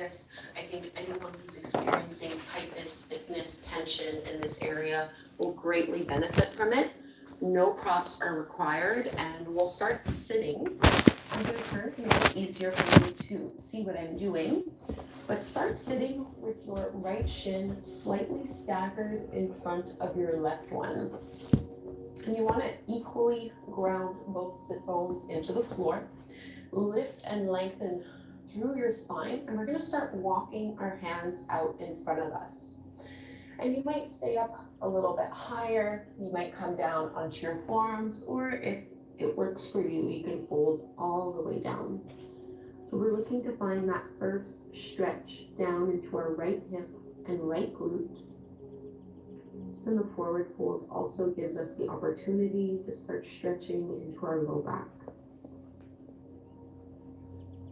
this. I think anyone who's experiencing tightness, stiffness, tension in this area will greatly benefit from it. No props are required, and we'll start sitting. I'm going to turn to make it easier for you to see what I'm doing. But start sitting with your right shin slightly staggered in front of your left one. And you want to equally ground both sit bones into the floor. Lift and lengthen through your spine, and we're going to start walking our hands out in front of us. And you might stay up a little bit higher, you might come down onto your forearms, or if it works for you, you can fold all the way down. So we're looking to find that first stretch down into our right hip and right glute. And the forward fold also gives us the opportunity to start stretching into our low back.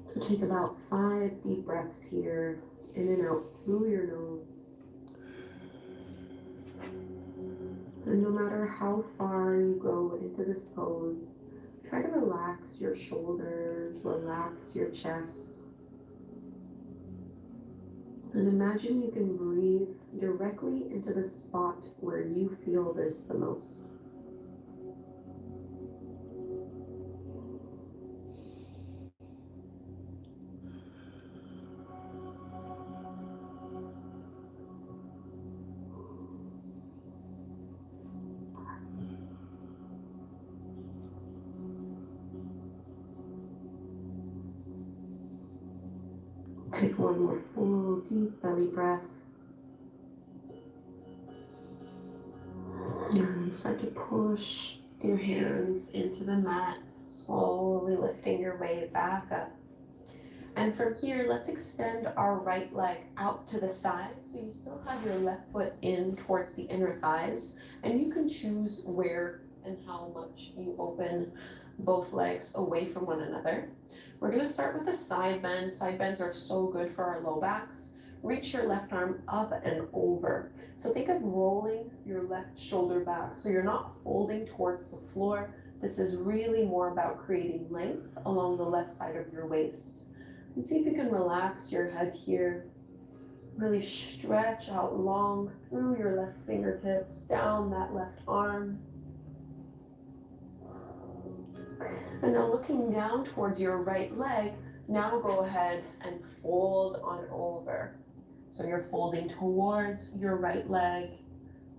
So take about 5 deep breaths here, in and out through your nose. And no matter how far you go into this pose, try to relax your shoulders, relax your chest. And imagine you can breathe directly into the spot where you feel this the most. Take one more full deep belly breath. And start to push your hands into the mat, slowly lifting your way back up. And from here, let's extend our right leg out to the side. So you still have your left foot in towards the inner thighs. And you can choose where and how much you open both legs away from one another. We're going to start with a side bend. Side bends are so good for our low backs. Reach your left arm up and over. So think of rolling your left shoulder back. So you're not folding towards the floor. This is really more about creating length along the left side of your waist. And see if you can relax your head here. Really stretch out long through your left fingertips, down that left arm. And now looking down towards your right leg, now go ahead and fold on over. So you're folding towards your right leg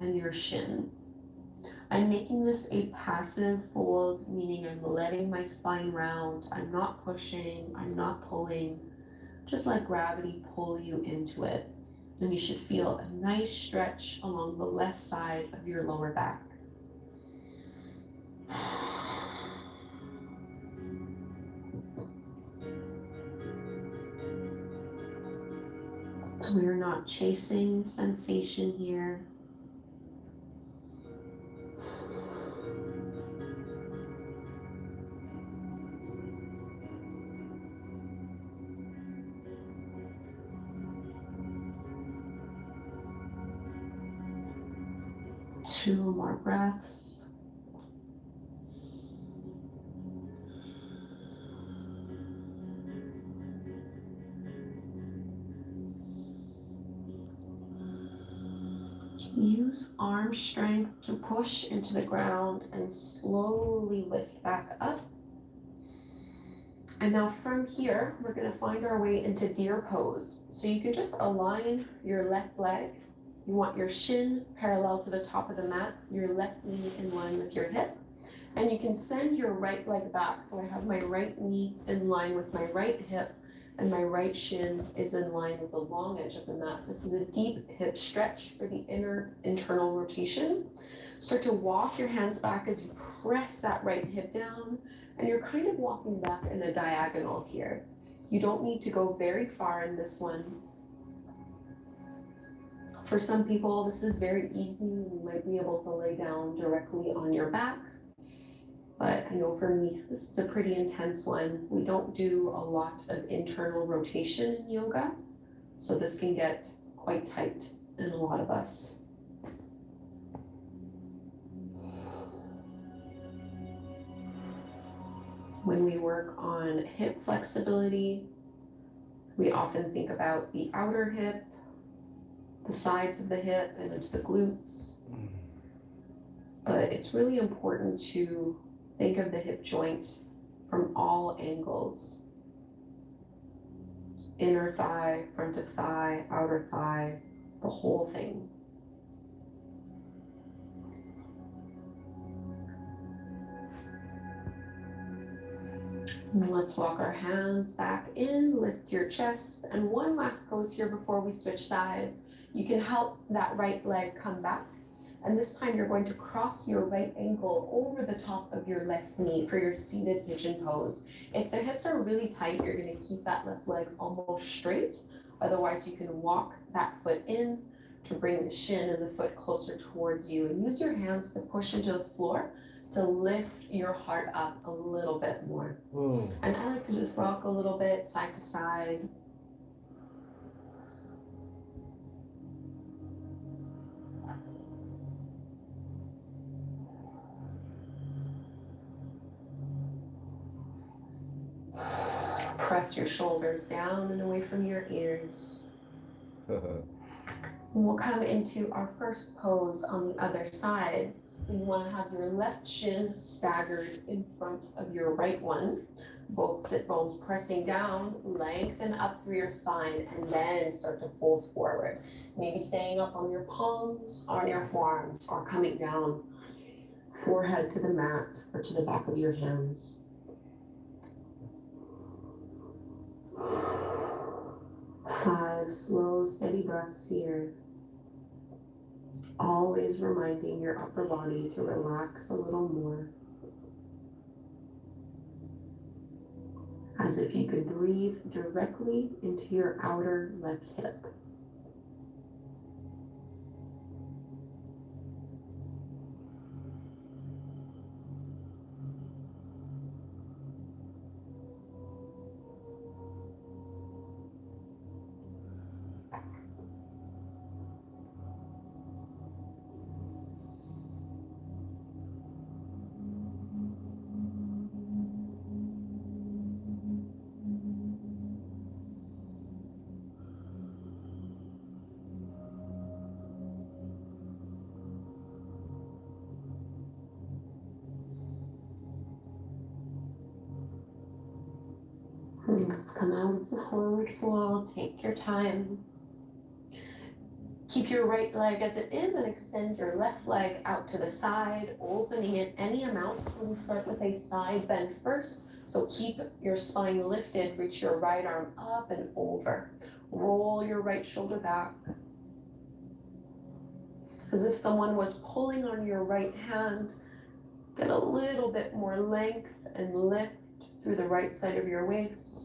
and your shin. I'm making this a passive fold, meaning I'm letting my spine round. I'm not pushing, I'm not pulling. Just let gravity pull you into it. And you should feel a nice stretch along the left side of your lower back. So we are not chasing sensation here. Two more breaths. Use arm strength to push into the ground and slowly lift back up. And now from here, we're going to find our way into deer pose. So you can just align your left leg. You want your shin parallel to the top of the mat, your left knee in line with your hip. And you can send your right leg back. So I have my right knee in line with my right hip, and my right shin is in line with the long edge of the mat. This is a deep hip stretch for the inner internal rotation. Start to walk your hands back as you press that right hip down, and you're kind of walking back in a diagonal here. You don't need to go very far in this one. For some people, this is very easy. You might be able to lay down directly on your back. But I know for me, this is a pretty intense one. We don't do a lot of internal rotation in yoga, so this can get quite tight in a lot of us. When we work on hip flexibility, We often think about the outer hip, the sides of the hip, and into the glutes. But it's really important to think of the hip joint from all angles. Inner thigh, front of thigh, outer thigh, the whole thing. And let's walk our hands back in, lift your chest, and one last pose here before we switch sides. You can help that right leg come back, and this time you're going to cross your right ankle over the top of your left knee for your seated pigeon pose. If the hips are really tight, you're going to keep that left leg almost straight. Otherwise, you can walk that foot in to bring the shin and the foot closer towards you, and use your hands to push into the floor to lift your heart up a little bit more. And I like to just rock a little bit side to side. Press your shoulders down and away from your ears. And we'll come into our first pose on the other side. So you want to have your left shin staggered in front of your right one. Both sit bones pressing down, lengthen up through your spine, and then start to fold forward. Maybe staying up on your palms, on your forearms, or coming down, forehead to the mat or to the back of your hands. Five slow, steady breaths here. Always reminding your upper body to relax a little more. As if you could breathe directly into your outer left hip. Let's come out of the forward fold. Take your time. Keep your right leg as it is and extend your left leg out to the side, opening it any amount. We'll start with a side bend first. So keep your spine lifted, reach your right arm up and over. Roll your right shoulder back. As if someone was pulling on your right hand. Get a little bit more length and lift through the right side of your waist.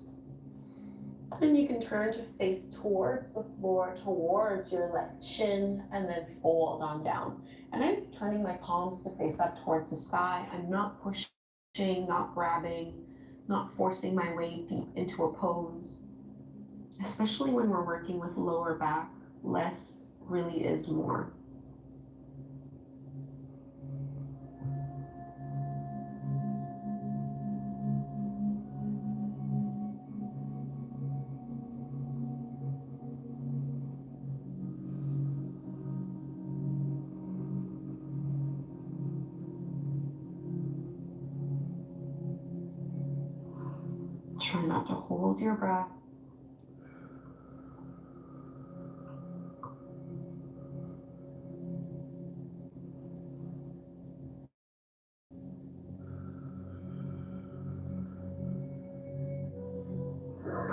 And you can turn to face towards the floor, towards your left shin, and then fold on down. And I'm turning my palms to face up towards the sky. I'm not pushing, not grabbing, not forcing my way deep into a pose. Especially when we're working with lower back, less really is more. Try not to hold your breath.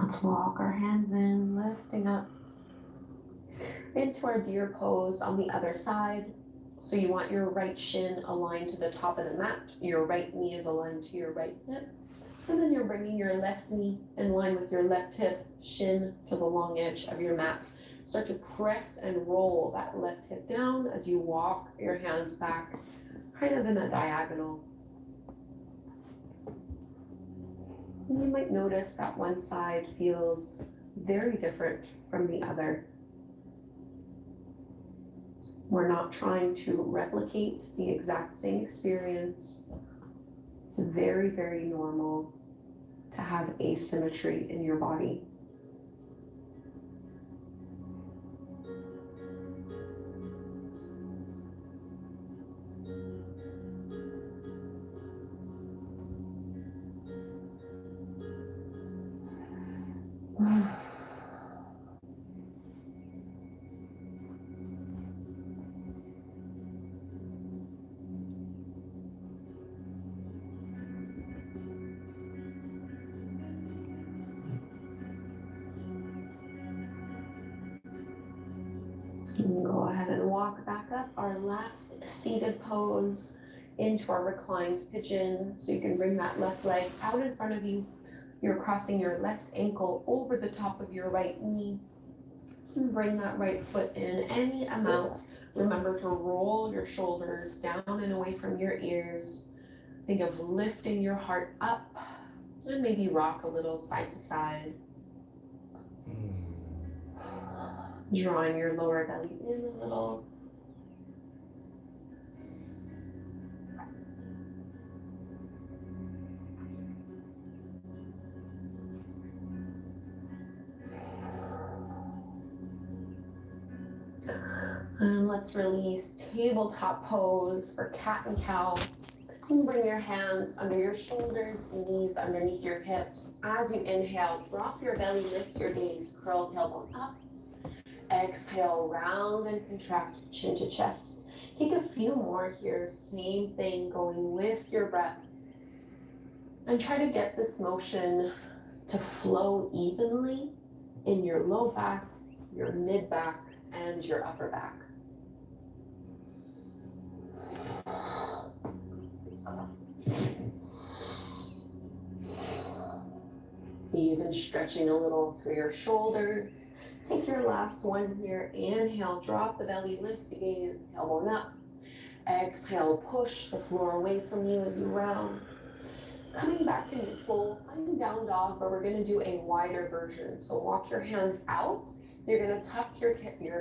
Let's walk our hands in, lifting up into our deer pose on the other side. So you want your right shin aligned to the top of the mat. Your right knee is aligned to your right hip. And then you're bringing your left knee in line with your left hip, shin to the long edge of your mat. Start to press and roll that left hip down as you walk your hands back, kind of in a diagonal. And you might notice that one side feels very different from the other. We're not trying to replicate the exact same experience. It's very, very normal to have asymmetry in your body. Go ahead and walk back up. Our last seated pose into our reclined pigeon. So you can bring that left leg out in front of you. You're crossing your left ankle over the top of your right knee. And bring that right foot in any amount. Remember to roll your shoulders down and away from your ears. Think of lifting your heart up and maybe rock a little side to side. Drawing your lower belly in a little. And let's release tabletop pose for cat and cow. And bring your hands under your shoulders, knees underneath your hips. As you inhale, drop your belly, lift your gaze, curl tailbone up. Exhale, round and contract chin to chest. Take a few more here, same thing, going with your breath. And try to get this motion to flow evenly in your low back, your mid back, and your upper back. Even stretching a little through your shoulders. Take your last one here. Inhale, drop the belly, lift the gaze, tailbone up. Exhale, push the floor away from you as you round. Coming back to neutral, finding down dog, but we're gonna do a wider version. So walk your hands out. You're gonna tuck your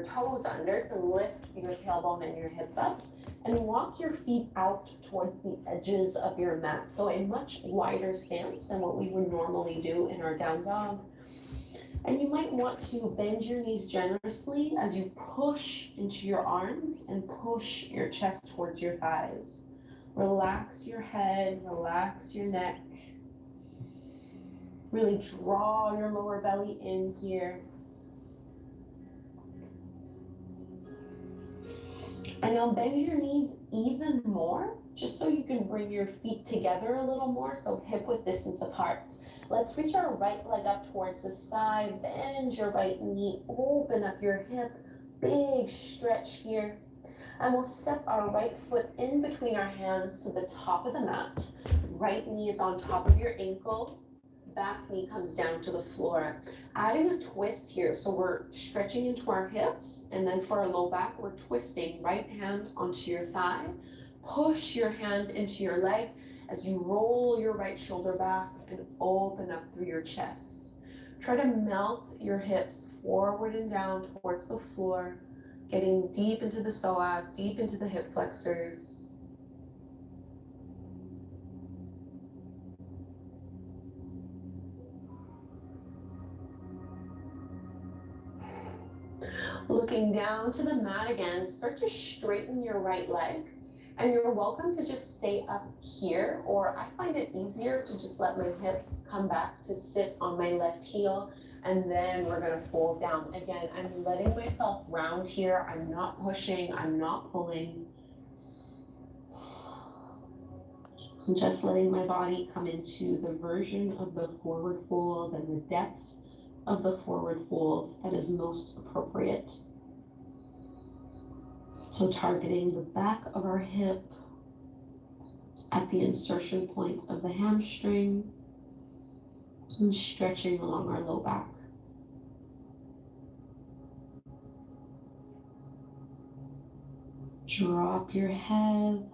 toes under to lift your tailbone and your hips up. And walk your feet out towards the edges of your mat. So a much wider stance than what we would normally do in our down dog. And you might want to bend your knees generously as you push into your arms and push your chest towards your thighs. Relax your head, relax your neck. Really draw your lower belly in here. And now bend your knees even more, just so you can bring your feet together a little more, so hip width distance apart. Let's reach our right leg up towards the sky, bend your right knee, open up your hip, big stretch here. And we'll step our right foot in between our hands to the top of the mat. Right knee is on top of your ankle, back knee comes down to the floor. Adding a twist here, so we're stretching into our hips, and then for our low back, we're twisting right hand onto your thigh. Push your hand into your leg as you roll your right shoulder back and open up through your chest. Try to melt your hips forward and down towards the floor, getting deep into the psoas, deep into the hip flexors. Looking down to the mat again, start to straighten your right leg. And you're welcome to just stay up here, or I find it easier to just let my hips come back to sit on my left heel, and then we're gonna fold down. Again, I'm letting myself round here. I'm not pushing, I'm not pulling. I'm just letting my body come into the version of the forward fold and the depth of the forward fold that is most appropriate. So targeting the back of our hip at the insertion point of the hamstring and stretching along our low back. Drop your head.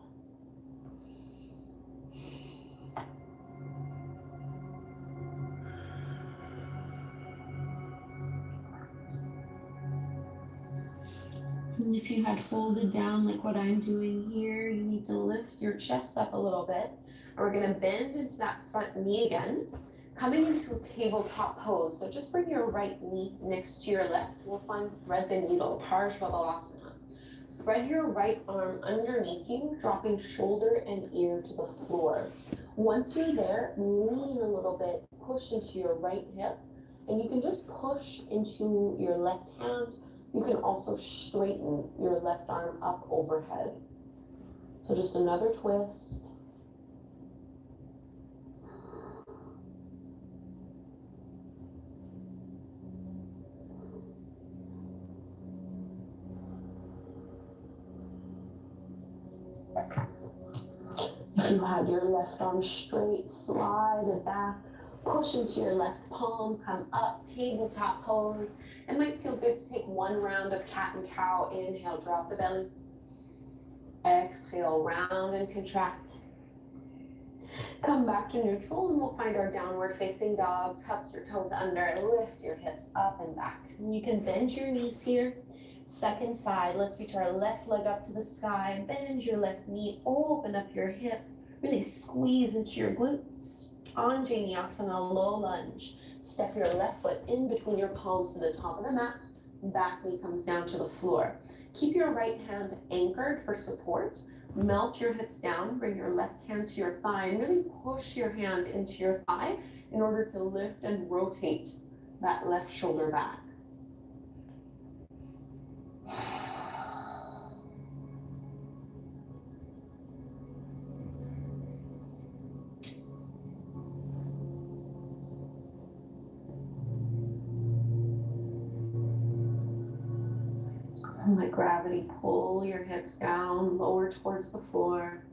And if you had folded down like what I'm doing here, you need to lift your chest up a little bit. And we're gonna bend into that front knee again, coming into a tabletop pose. So just bring your right knee next to your left. We'll find thread the needle, Parshvabalasana. Thread your right arm underneath you, dropping shoulder and ear to the floor. Once you're there, lean a little bit, push into your right hip, and you can just push into your left hand. You can also straighten your left arm up overhead. So just another twist. you had your left arm straight, slide it back, push into your left palm, come up, tabletop pose. It might feel good to take one round of cat and cow. Inhale, drop the belly. Exhale, round and contract. Come back to neutral and we'll find our downward facing dog. Tuck your toes under, lift your hips up and back. And you can bend your knees here. Second side, let's reach our left leg up to the sky. Bend your left knee, open up your hip. Really squeeze into your glutes. Anjaneyasana, low lunge. Step your left foot in between your palms to the top of the mat. Back knee comes down to the floor. Keep your right hand anchored for support. Melt your hips down, bring your left hand to your thigh, and really push your hand into your thigh in order to lift and rotate that left shoulder back. Let gravity pull your hips down, lower towards the floor.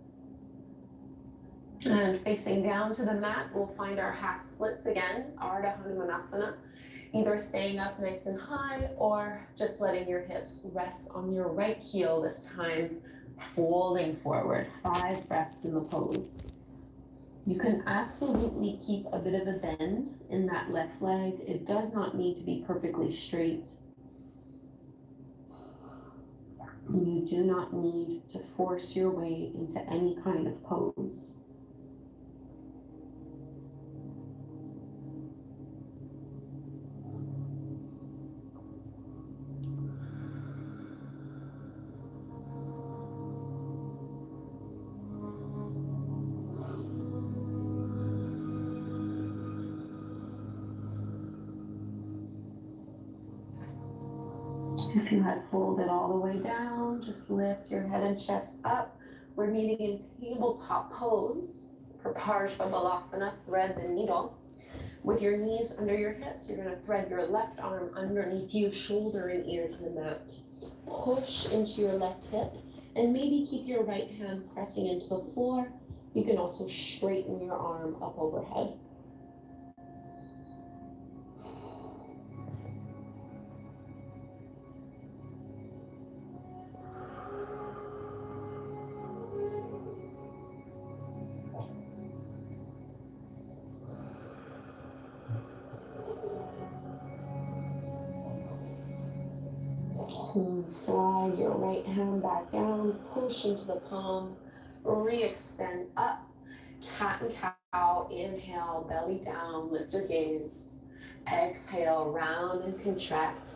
And facing down to the mat, we'll find our half splits again, Ardha Hanumanasana. Either staying up nice and high or just letting your hips rest on your right heel this time, folding forward. 5 breaths in the pose. You can absolutely keep a bit of a bend in that left leg. It does not need to be perfectly straight. You do not need to force your way into any kind of pose. If you had folded all the way down, just lift your head and chest up. We're meeting in tabletop pose for Parshva Balasana. Thread the needle. With your knees under your hips, you're going to thread your left arm underneath you, shoulder and ear to the mat. Push into your left hip and maybe keep your right hand pressing into the floor. You can also straighten your arm up overhead. And slide your right hand back down, push into the palm, re-extend up, cat and cow. Inhale, belly down, lift your gaze. Exhale, round and contract.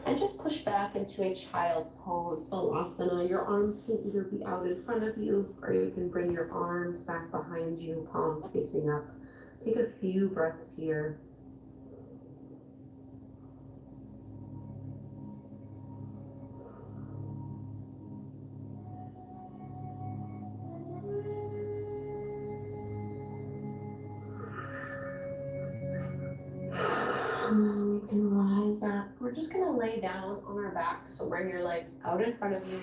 And just push back into a child's pose, Balasana. Your arms can either be out in front of you or you can bring your arms back behind you, palms facing up. Take a few breaths here. You can rise up. We're just going to lay down on our backs, so bring your legs out in front of you.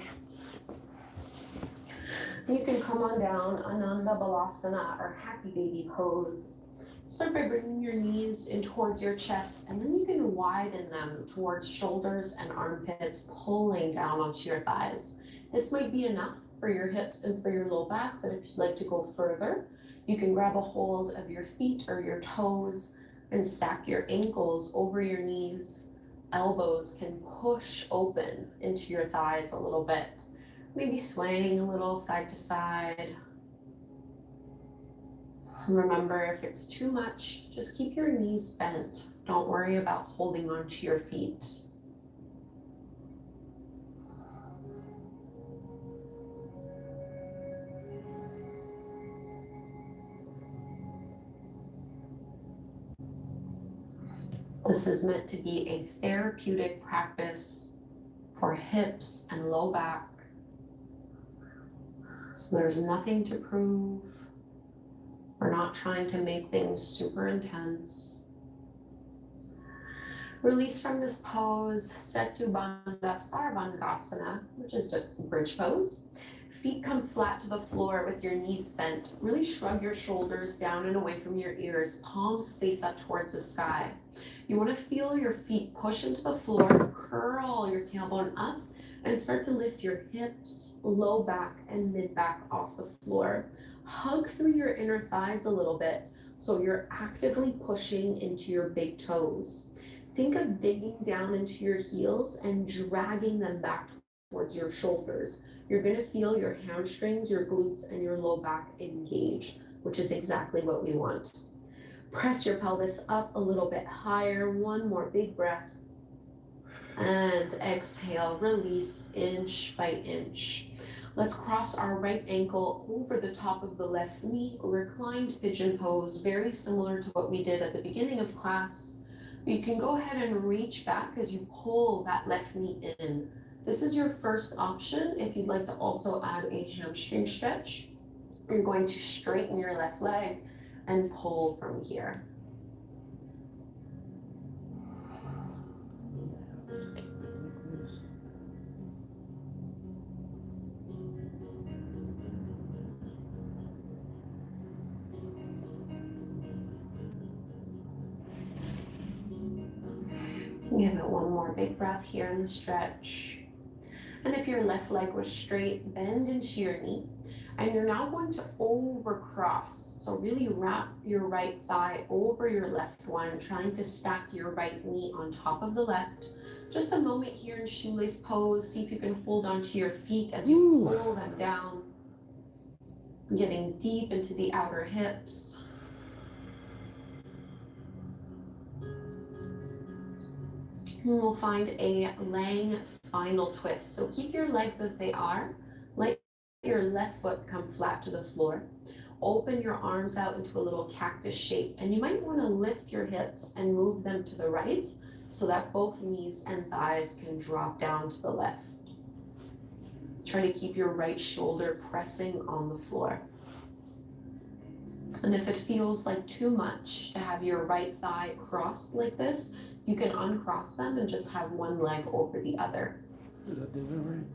You can come on down, Ananda Balasana, or Happy Baby pose. Start by bringing your knees in towards your chest, and then you can widen them towards shoulders and armpits, pulling down onto your thighs. This might be enough for your hips and for your low back, but if you'd like to go further, you can grab a hold of your feet or your toes and stack your ankles over your knees. Elbows can push open into your thighs a little bit. Maybe swaying a little side to side. Remember, if it's too much, just keep your knees bent. Don't worry about holding onto your feet. This is meant to be a therapeutic practice for hips and low back. So there's nothing to prove. We're not trying to make things super intense. Release from this pose, Setu Bandha Sarvangasana, which is just bridge pose. Feet come flat to the floor with your knees bent. Really shrug your shoulders down and away from your ears, palms face up towards the sky. You want to feel your feet push into the floor, curl your tailbone up, and start to lift your hips, low back, and mid back off the floor. Hug through your inner thighs a little bit so you're actively pushing into your big toes. Think of digging down into your heels and dragging them back towards your shoulders. You're going to feel your hamstrings, your glutes, and your low back engage, which is exactly what we want. Press your pelvis up a little bit higher. One more big breath. And exhale, release inch by inch. Let's cross our right ankle over the top of the left knee, reclined pigeon pose, very similar to what we did at the beginning of class. You can go ahead and reach back as you pull that left knee in. This is your first option. If you'd like to also add a hamstring stretch, you're going to straighten your left leg and pull from here. Just keep it like this. Give it one more big breath here in the stretch. And if your left leg was straight, bend into your knee. And you're now going to overcross. So really wrap your right thigh over your left one, trying to stack your right knee on top of the left. Just a moment here in shoelace pose. See if you can hold onto your feet as you pull them down. Getting deep into the outer hips. And we'll find a Lang spinal twist. So keep your legs as they are. Let your left foot come flat to the floor. Open your arms out into a little cactus shape. And you might want to lift your hips and move them to the right so that both knees and thighs can drop down to the left. Try to keep your right shoulder pressing on the floor. And if it feels like too much to have your right thigh crossed like this, you can uncross them and just have one leg over the other. Did I do that right?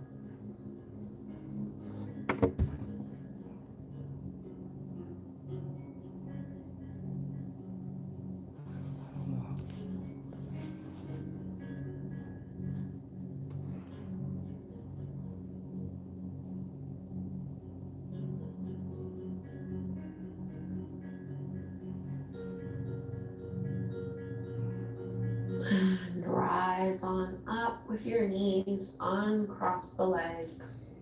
And rise on up with your knees, uncross the legs.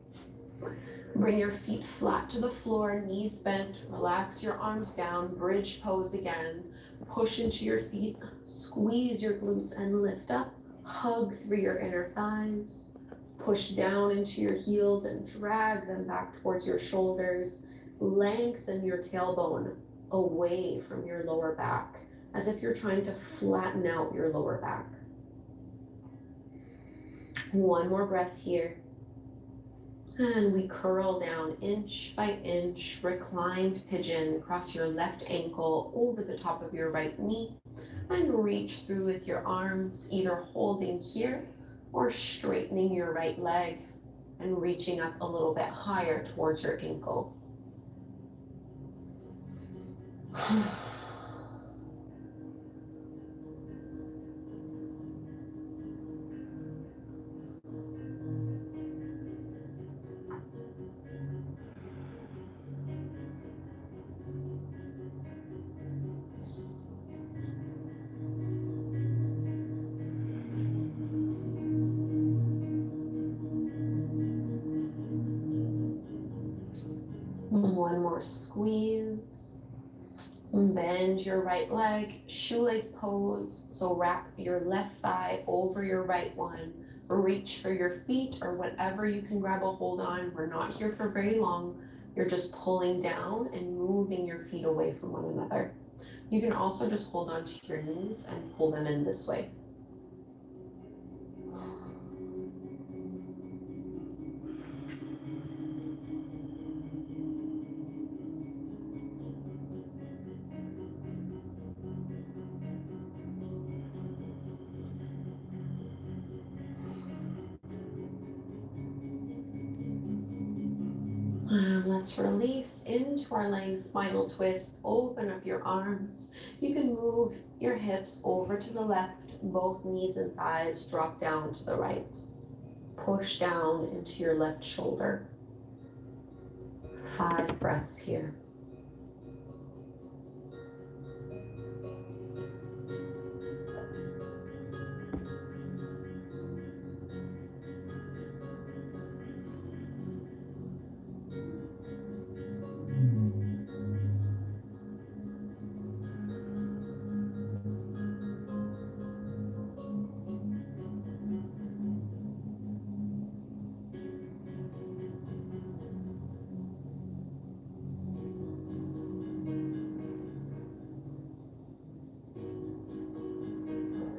Bring your feet flat to the floor, knees bent, relax your arms down, bridge pose again. Push into your feet, squeeze your glutes and lift up, hug through your inner thighs. Push down into your heels and drag them back towards your shoulders. Lengthen your tailbone away from your lower back, as if you're trying to flatten out your lower back. One more breath here. And we curl down inch by inch, reclined pigeon, cross your left ankle over the top of your right knee, and reach through with your arms, either holding here or straightening your right leg and reaching up a little bit higher towards your ankle. One more squeeze. Bend your right leg, shoelace pose. So wrap your left thigh over your right one. Reach for your feet or whatever you can grab a hold on. We're not here for very long. You're just pulling down and moving your feet away from one another. You can also just hold on to your knees and pull them in this way. And let's release into our laying spinal twist. Open up your arms. You can move your hips over to the left. Both knees and thighs drop down to the right. Push down into your left shoulder. 5 breaths here.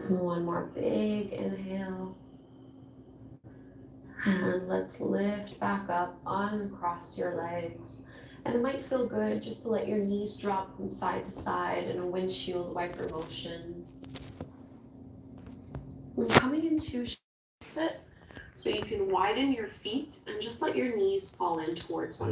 One more big inhale. And let's lift back up, uncross your legs. And it might feel good just to let your knees drop from side to side in a windshield wiper motion. And coming into sit, so you can widen your feet and just let your knees fall in towards one